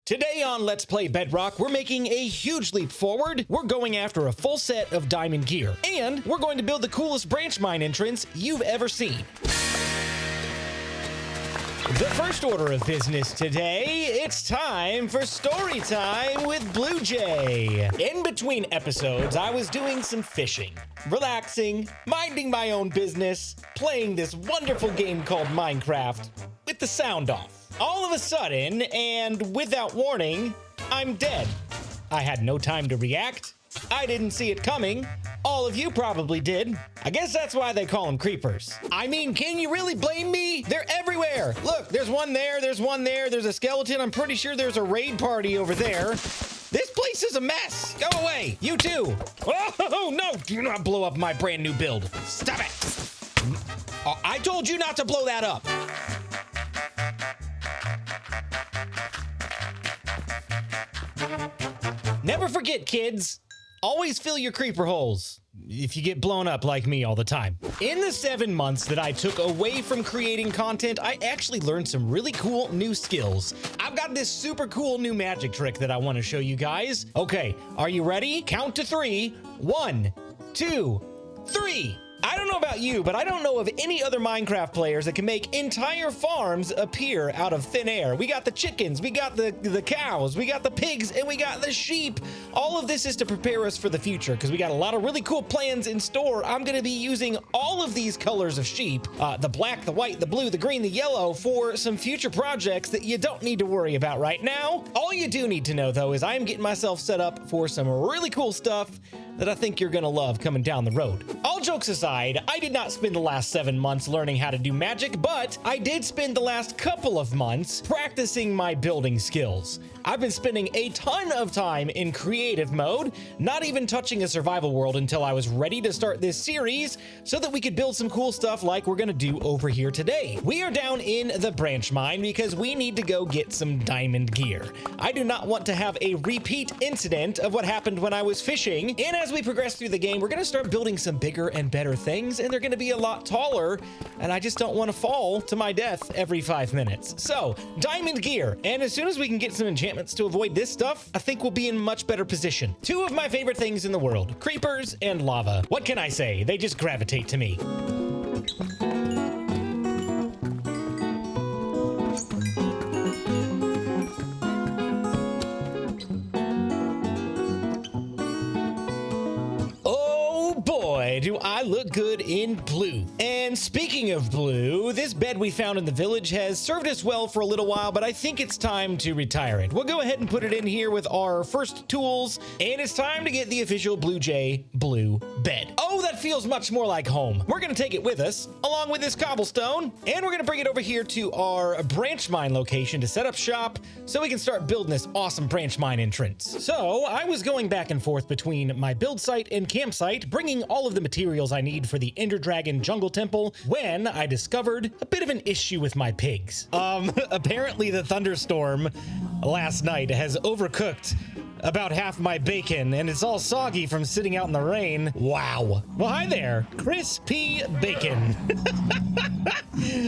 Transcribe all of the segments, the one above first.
Today on Let's Play Bedrock, we're making a huge leap forward. We're going after a full set of diamond gear, and we're going to build the coolest branch mine entrance you've ever seen. The first order of business today, it's time for story time with Blue Jay. In between episodes, I was doing some fishing, relaxing, minding my own business, playing this wonderful game called Minecraft with the sound off. All of a sudden, and without warning, I'm dead. I had no time to react. I didn't see it coming. All of you probably did. I guess that's why they call them creepers. I mean, can you really blame me? They're everywhere. Look, there's one there, there's one there, there's a skeleton. I'm pretty sure there's a raid party over there. This place is a mess. Go away. You too. Oh, no. Do not blow up my brand new build. Stop it. Oh, I told you not to blow that up. Never forget, kids, always fill your creeper holes if you get blown up like me all the time. In the 7 months that I took away from creating content, I actually learned some really cool new skills. I've got this super cool new magic trick that I want to show you guys. Okay, are you ready? Count to 3. 1, 2, 3. I don't know about you, but I don't know of any other Minecraft players that can make entire farms appear out of thin air. We got the chickens, we got the cows, we got the pigs, and we got the sheep. All of this is to prepare us for the future because we got a lot of really cool plans in store. I'm going to be using all of these colors of sheep, the black, the white, the blue, the green, the yellow, for some future projects that you don't need to worry about right now. All you do need to know, though, is I'm getting myself set up for some really cool stuff that I think you're gonna love coming down the road. All jokes aside, I did not spend the last 7 months learning how to do magic, but I did spend the last couple of months practicing my building skills. I've been spending a ton of time in creative mode, not even touching a survival world until I was ready to start this series so that we could build some cool stuff like we're gonna do over here today. We are down in the branch mine because we need to go get some diamond gear. I do not want to have a repeat incident of what happened when I was fishing, and as we progress through the game, we're gonna start building some bigger and better things, and they're gonna be a lot taller, and I just don't want to fall to my death every 5 minutes. So, diamond gear, and as soon as we can get some enchantments to avoid this stuff, I think we'll be in much better position. 2 of my favorite things in the world, creepers and lava. What can I say? They just gravitate to me. Do I look good in blue? And speaking of blue, this bed we found in the village has served us well for a little while, but I think it's time to retire it. We'll go ahead and put it in here with our first tools, and it's time to get the official Blue Jay blue bed. Oh, that feels much more like home. We're gonna take it with us, along with this cobblestone, and we're gonna bring it over here to our branch mine location to set up shop so we can start building this awesome branch mine entrance. So I was going back and forth between my build site and campsite, bringing all of the materials I need for the Ender Dragon Jungle Temple when I discovered a bit of an issue with my pigs. Apparently the thunderstorm last night has overcooked about half my bacon, and it's all soggy from sitting out in the rain. Wow. Well, hi there, crispy bacon.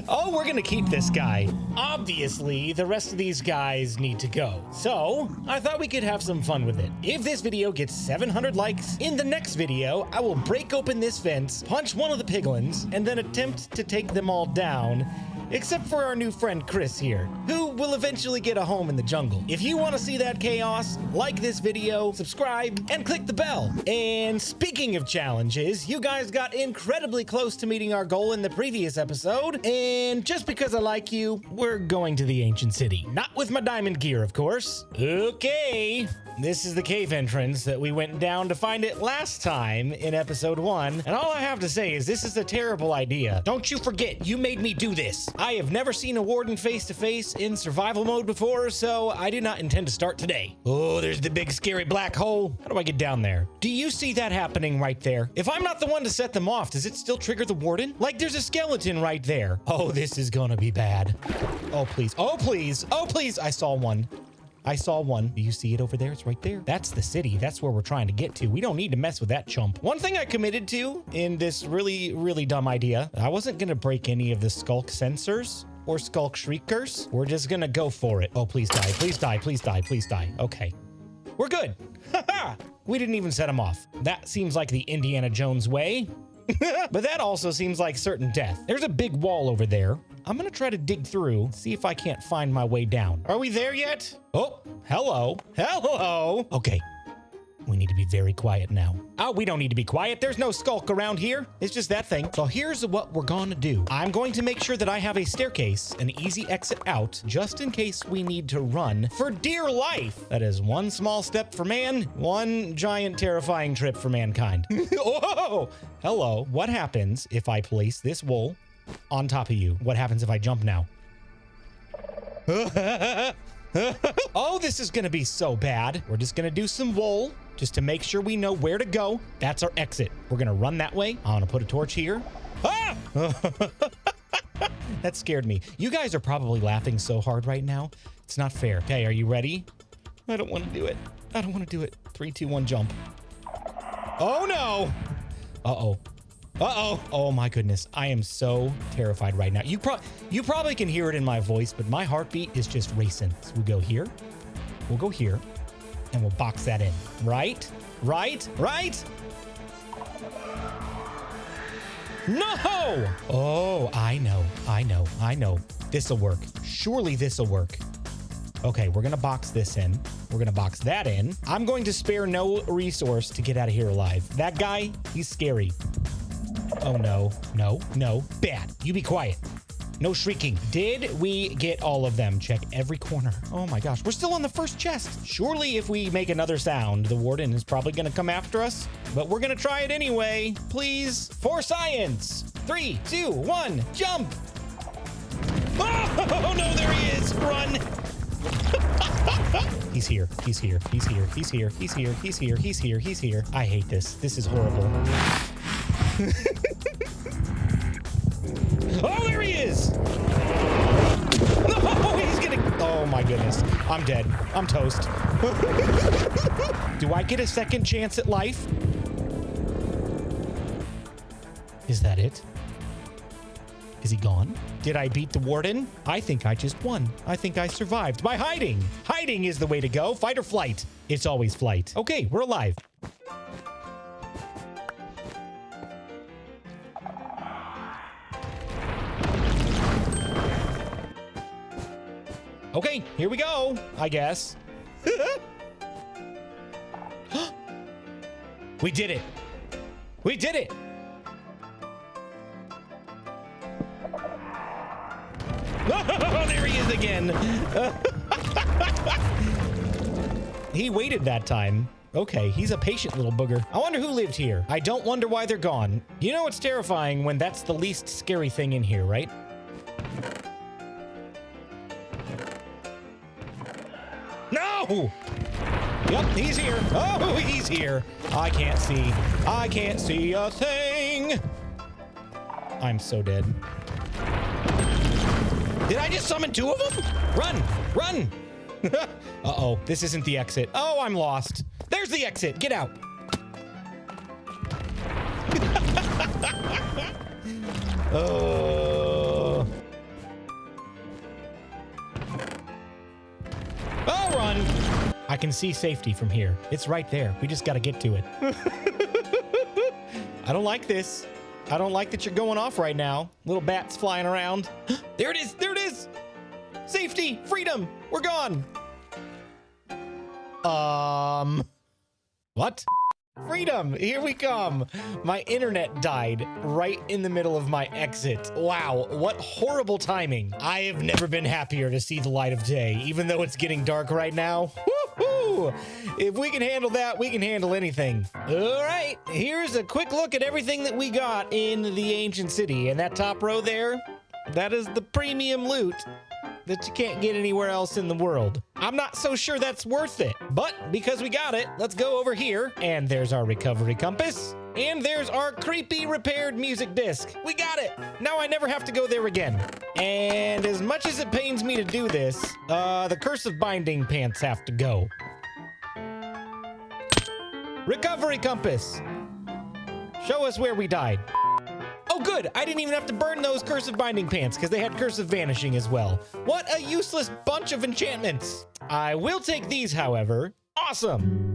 Oh, we're gonna keep this guy. Obviously, the rest of these guys need to go. So, I thought we could have some fun with it. If this video gets 700 likes, in the next video, I will break open this fence, punch one of the piglins, and then attempt to take them all down, except for our new friend Chris here, who will eventually get a home in the jungle. If you want to see that chaos, like this video, subscribe, and click the bell. And speaking of challenges, you guys got incredibly close to meeting our goal in the previous episode, and just because I like you, we're going to the ancient city. Not with my diamond gear, of course. Okay. This is the cave entrance that we went down to find it last time in episode 1, and all I have to say is this is a terrible idea. Don't you forget, you made me do this. I have never seen a warden face-to-face in survival mode before, so I do not intend to start today. Oh, there's the big scary black hole. How do I get down there? Do you see that happening right there? If I'm not the one to set them off, does it still trigger the warden? Like, there's a skeleton right there. Oh, this is gonna be bad. Oh, please. Oh, please. Oh, please. I saw one. I saw one. Do you see it over there? It's right there. That's the city. That's where we're trying to get to. We don't need to mess with that chump. One thing I committed to in this really dumb idea, I wasn't going to break any of the skulk sensors. or Skulk Shriekers. We're just gonna go for it. Oh, please die, please die, please die, please die. Okay, we're good. We didn't even set him off. That seems like the Indiana Jones way. But that also seems like certain death. There's a big wall over there. I'm gonna try to dig through, see if I can't find my way down. Are we there yet? Oh, hello. Hello. Okay. We need to be very quiet now. Oh, we don't need to be quiet. There's no skulk around here. It's just that thing. So here's what we're gonna do. I'm going to make sure that I have a staircase, an easy exit out, just in case we need to run for dear life. That is one small step for man, one giant terrifying trip for mankind. Oh, hello. What happens if I place this wool on top of you? What happens if I jump now? Oh, this is gonna be so bad. We're just gonna do some wool just to make sure we know where to go. That's our exit. We're gonna run that way. I'm gonna put a torch here. Ah! That scared me. You guys are probably laughing so hard right now. It's not fair. Okay, are you ready? I don't want to do it. I don't want to do it. 3, 2, 1, jump. Oh no! Uh-oh. Uh-oh. Oh my goodness. I am so terrified right now. You probably can hear it in my voice, but my heartbeat is just racing. So we'll go here. We'll go here. And we'll box that in. Right? Right? Right? No! Oh, I know. I know. I know. This'll work. Surely this'll work. Okay, we're gonna box this in. We're gonna box that in. I'm going to spare no resource to get out of here alive. That guy, he's scary. Oh no, no, no. Bad. You be quiet. No shrieking. Did we get all of them? Check every corner. Oh my gosh, we're still on the first chest. Surely if we make another sound, the warden is probably gonna come after us, but we're gonna try it anyway. Please, for science. 3, 2, 1, jump. Oh no, there he is. Run. He's here. He's here. He's here. He's here. He's here. He's here. He's here. He's here. I hate this. This is horrible. Oh, there he is! No, he's gonna... Oh my goodness. I'm dead. I'm toast. Do I get a second chance at life? Is that it? Is he gone? Did I beat the warden? I think I just won. I think I survived by hiding. Hiding is the way to go. Fight or flight. It's always flight. Okay, we're alive. Okay, here we go, I guess. We did it. We did it. Oh, there he is again. He waited that time. Okay, he's a patient little booger. I wonder who lived here. I don't wonder why they're gone. You know it's terrifying when that's the least scary thing in here, right? No! Yep, he's here. Oh, he's here. I can't see. I can't see a thing. I'm so dead. Did I just summon 2 of them? Run! Run! Uh-oh, this isn't the exit. Oh, I'm lost. There's the exit. Get out. Oh, run. I can see safety from here. It's right there. We just got to get to it. I don't like this. I don't like that you're going off right now. Little bats flying around. There it is. There it is. Safety. Freedom. We're gone. What? Freedom. Here we come. My internet died right in the middle of my exit. Wow. What horrible timing. I have never been happier to see the light of day, even though it's getting dark right now. Woohoo! If we can handle that, we can handle anything. All right. Here's a quick look at everything that we got in the ancient city. And that top row there, that is the premium loot that you can't get anywhere else in the world. I'm not so sure that's worth it, but because we got it, let's go over here. And there's our recovery compass. And there's our creepy repaired music disc. We got it. Now I never have to go there again. And as much as it pains me to do this, the curse of binding pants have to go. Recovery compass. Show us where we died. Oh, good. I didn't even have to burn those cursive binding pants because they had cursive vanishing as well. What a useless bunch of enchantments. I will take these, however. Awesome.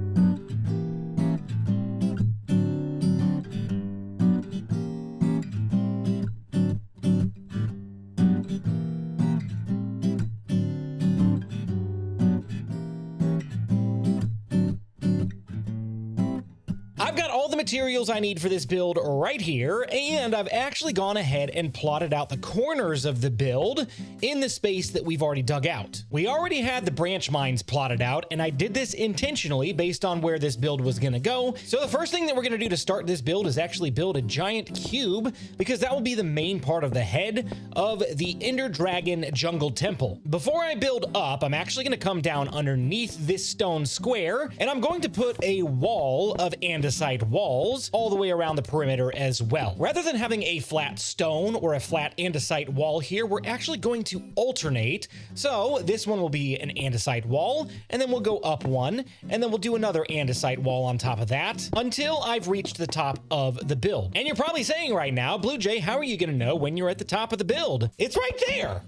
I've got all the materials I need for this build right here, and I've actually gone ahead and plotted out the corners of the build in the space that we've already dug out. We already had the branch mines plotted out, and I did this intentionally based on where this build was gonna go. So the first thing that we're gonna do to start this build is actually build a giant cube, because that will be the main part of the head of the Ender Dragon Jungle Temple. Before I build up, I'm actually gonna come down underneath this stone square, and I'm going to put a wall of andesite walls all the way around the perimeter as well. Rather than having a flat stone or a flat andesite wall here, we're actually going to alternate. So this one will be an andesite wall, and then we'll go up one, and then we'll do another andesite wall on top of that until I've reached the top of the build. And you're probably saying right now, Blue Jay, how are you gonna know when you're at the top of the build? It's right there.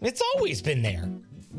It's always been there.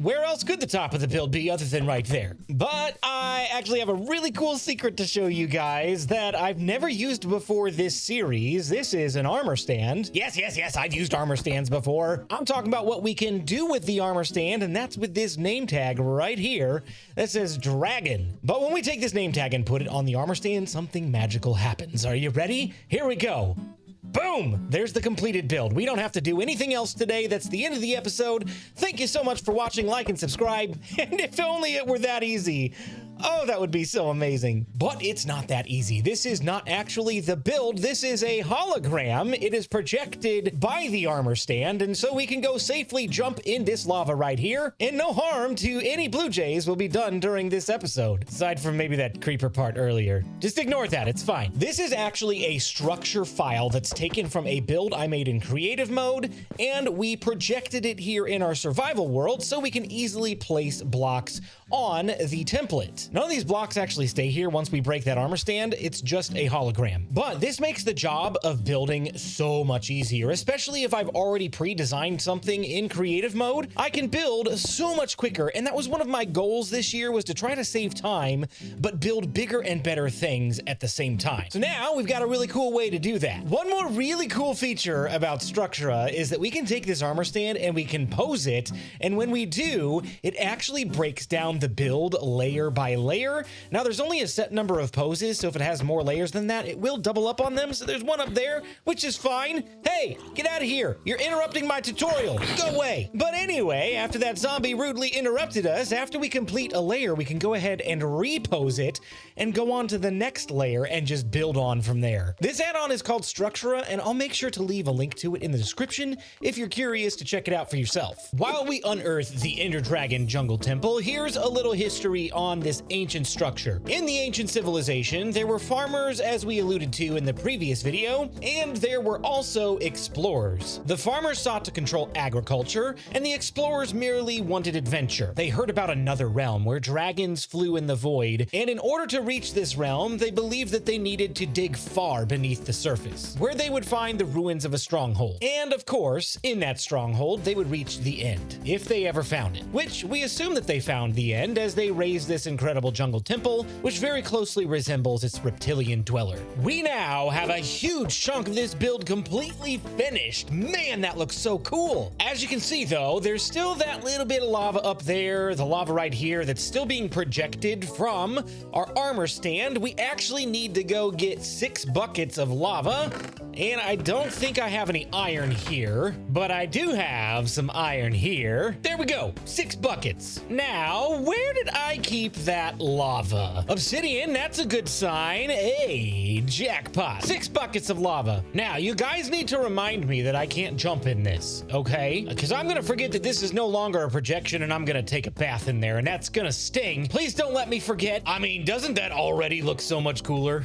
Where else could the top of the build be other than right there? But I actually have a really cool secret to show you guys that I've never used before this series. This is an armor stand. Yes, I've used armor stands before. I'm talking about what we can do with the armor stand, and that's with this name tag right here that says Dragon. But when we take this name tag and put it on the armor stand, something magical happens. Are you ready? Here we go. Boom! There's the completed build. We don't have to do anything else today. That's the end of the episode. Thank you so much for watching, like, and subscribe. And if only it were that easy. Oh, that would be so amazing. But it's not that easy. This is not actually the build. This is a hologram. It is projected by the armor stand, and so we can go safely jump in this lava right here, and no harm to any Blue Jays will be done during this episode. Aside from maybe that creeper part earlier. Just ignore that, it's fine. This is actually a structure file that's taken from a build I made in creative mode, and we projected it here in our survival world so we can easily place blocks on the template. None of these blocks actually stay here once we break that armor stand. It's just a hologram. But this makes the job of building so much easier, especially if I've already pre-designed something in creative mode. I can build so much quicker, and that was one of my goals this year, was to try to save time, but build bigger and better things at the same time. So now we've got a really cool way to do that. One more really cool feature about Structura is that we can take this armor stand and we can pose it, and when we do, it actually breaks down the build layer by layer. Now there's only a set number of poses, so if it has more layers than that, it will double up on them. So there's one up there, which is fine. Hey, get out of here. You're interrupting my tutorial. Go away. But anyway, after that zombie rudely interrupted us, after we complete a layer, we can go ahead and repose it and go on to the next layer and just build on from there. This add-on is called Structura, and I'll make sure to leave a link to it in the description if you're curious to check it out for yourself. While we unearth the Ender Dragon Jungle Temple, here's a little history on this ancient structure. In the ancient civilization, there were farmers, as we alluded to in the previous video, and there were also explorers. The farmers sought to control agriculture, and the explorers merely wanted adventure. They heard about another realm where dragons flew in the void, and in order to reach this realm, they believed that they needed to dig far beneath the surface, where they would find the ruins of a stronghold. And of course, in that stronghold, they would reach the end, if they ever found it, which we assume that they found the end as they raised this incredible jungle temple, which very closely resembles its reptilian dweller. We now have a huge chunk of this build completely finished. Man, that looks so cool. As you can see though, there's still that little bit of lava up there, the lava right here that's still being projected from our armor stand. We actually need to go get 6 buckets of lava, and I don't think I have any iron here, but I do have some iron here. There we go, 6 buckets. Now, where did I keep that lava? Obsidian, that's a good sign. Hey, jackpot. 6 buckets of lava. Now, you guys need to remind me that I can't jump in this, okay? Because I'm gonna forget that this is no longer a projection and I'm gonna take a bath in there, and that's gonna sting. Please don't let me forget. I mean, doesn't that already look so much cooler?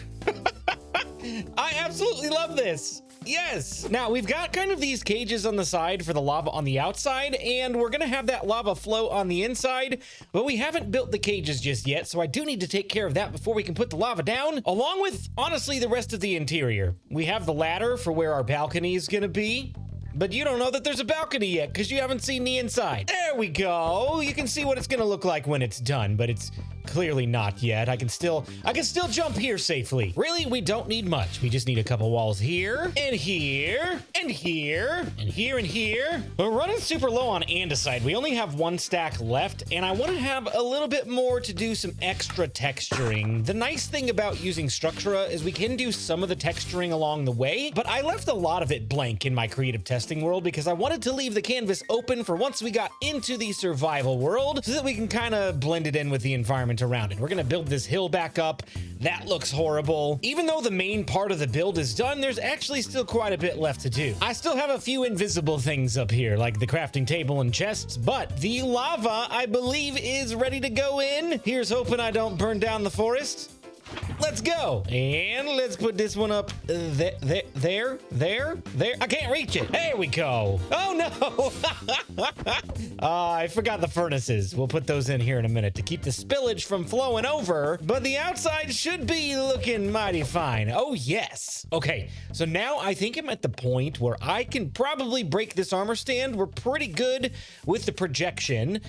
I absolutely love this. Yes. Now we've got kind of these cages on the side for the lava on the outside, and we're gonna have that lava flow on the inside, but we haven't built the cages just yet, so I do need to take care of that before we can put the lava down, along with, honestly, the rest of the interior. We have the ladder for where our balcony is gonna be, but you don't know that there's a balcony yet because you haven't seen the inside. There we go. You can see what it's gonna look like when it's done, but it's clearly not yet. I can still jump here safely. Really, we don't need much. We just need a couple walls here and here and here and here and here. We're running super low on andesite. We only have one stack left, and I want to have a little bit more to do some extra texturing. The nice thing about using Structura is we can do some of the texturing along the way, but I left a lot of it blank in my creative testing world because I wanted to leave the canvas open for once we got into the survival world so that we can kind of blend it in with the environment around it. We're gonna build this hill back up. That looks horrible. Even though the main part of the build is done, there's actually still quite a bit left to do. I still have a few invisible things up here, like the crafting table and chests, but the lava, I believe, is ready to go in. Here's hoping I don't burn down the forest. Let's go. And let's put this one up there. I can't reach it. There we go. Oh, no. I forgot the furnaces. We'll put those in here in a minute to keep the spillage from flowing over, but the outside should be looking mighty fine. Oh, yes. Okay, so now I think I'm at the point where I can probably break this armor stand. We're pretty good with the projection.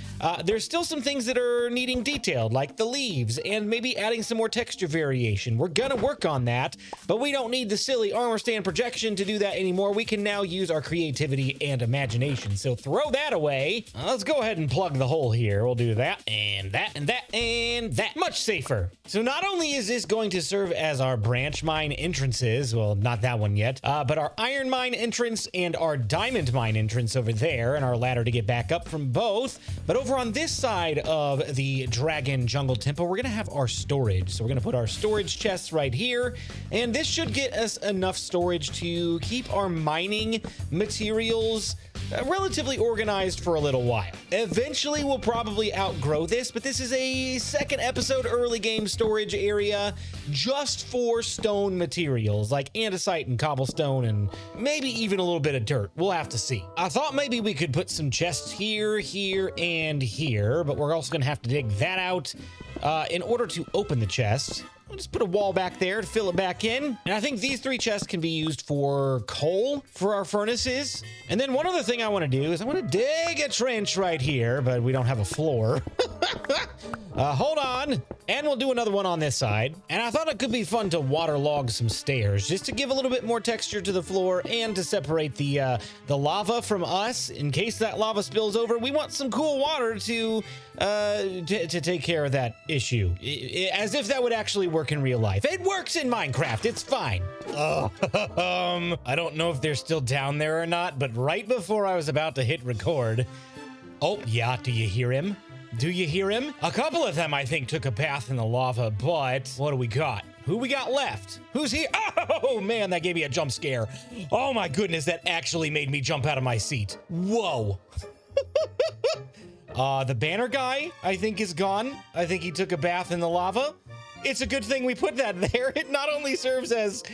There's still some things that are needing detailed, like the leaves and maybe adding some more texture variation. We're gonna work on that, but we don't need the silly armor stand projection to do that anymore. We can now use our creativity and imagination. So throw that away. Let's go ahead and plug the hole here. We'll do that and that and that and that. Much safer. So not only is this going to serve as our branch mine entrances, well, not that one yet, but our iron mine entrance and our diamond mine entrance over there, and our ladder to get back up from both. But over on this side of the dragon jungle temple, we're gonna have our storage. So we're gonna put our storage chests right here, and this should get us enough storage to keep our mining materials relatively organized for a little while. Eventually we'll probably outgrow this, but this is a second episode early game storage area just for stone materials like andesite and cobblestone and maybe even a little bit of dirt. We'll have to see. I thought maybe we could put some chests here, here, and here, but we're also gonna have to dig that out in order to open the chest. We'll just put a wall back there to fill it back in. And I think these three chests can be used for coal for our furnaces. And then one other thing I want to do is I want to dig a trench right here, but we don't have a floor. Hold on. And we'll do another one on this side. And I thought it could be fun to waterlog some stairs just to give a little bit more texture to the floor and to separate the lava from us. In case that lava spills over, we want some cool water to take care of that issue. As if that would actually work in real life. It works in Minecraft. It's fine. I don't know if they're still down there or not, but right before I was about to hit record. Oh, yeah. Do you hear him? Do you hear him? A couple of them, I think, took a bath in the lava, but what do we got? Who we got left? Who's here? Oh, man, that gave me a jump scare. Oh, my goodness, that actually made me jump out of my seat. Whoa. The banner guy, I think, is gone. I think he took a bath in the lava. It's a good thing we put that there. It not only serves as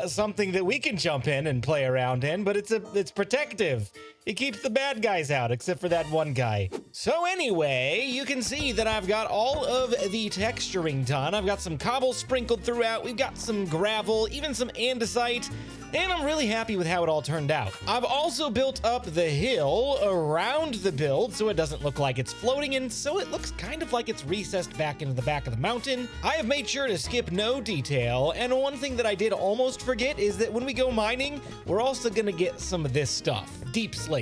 something that we can jump in and play around in, but it's protective. It keeps the bad guys out, except for that one guy. So anyway, you can see that I've got all of the texturing done. I've got some cobble sprinkled throughout. We've got some gravel, even some andesite, and I'm really happy with how it all turned out. I've also built up the hill around the build so it doesn't look like it's floating, and so it looks kind of like it's recessed back into the back of the mountain. I have made sure to skip no detail, and one thing that I did almost forget is that when we go mining, we're also gonna get some of this stuff, deep slate.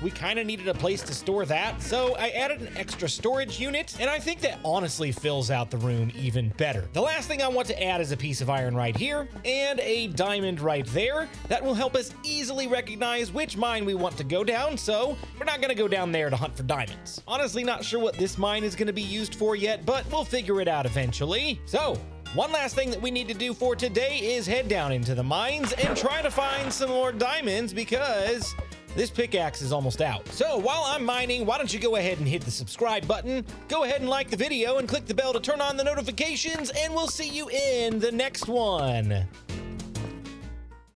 We kind of needed a place to store that, so I added an extra storage unit, and I think that honestly fills out the room even better. The last thing I want to add is a piece of iron right here, and a diamond right there. That will help us easily recognize which mine we want to go down, so we're not gonna go down there to hunt for diamonds. Honestly, not sure what this mine is gonna be used for yet, but we'll figure it out eventually. So, one last thing that we need to do for today is head down into the mines and try to find some more diamonds because this pickaxe is almost out. So while I'm mining, why don't you go ahead and hit the subscribe button, go ahead and like the video and click the bell to turn on the notifications, and we'll see you in the next one.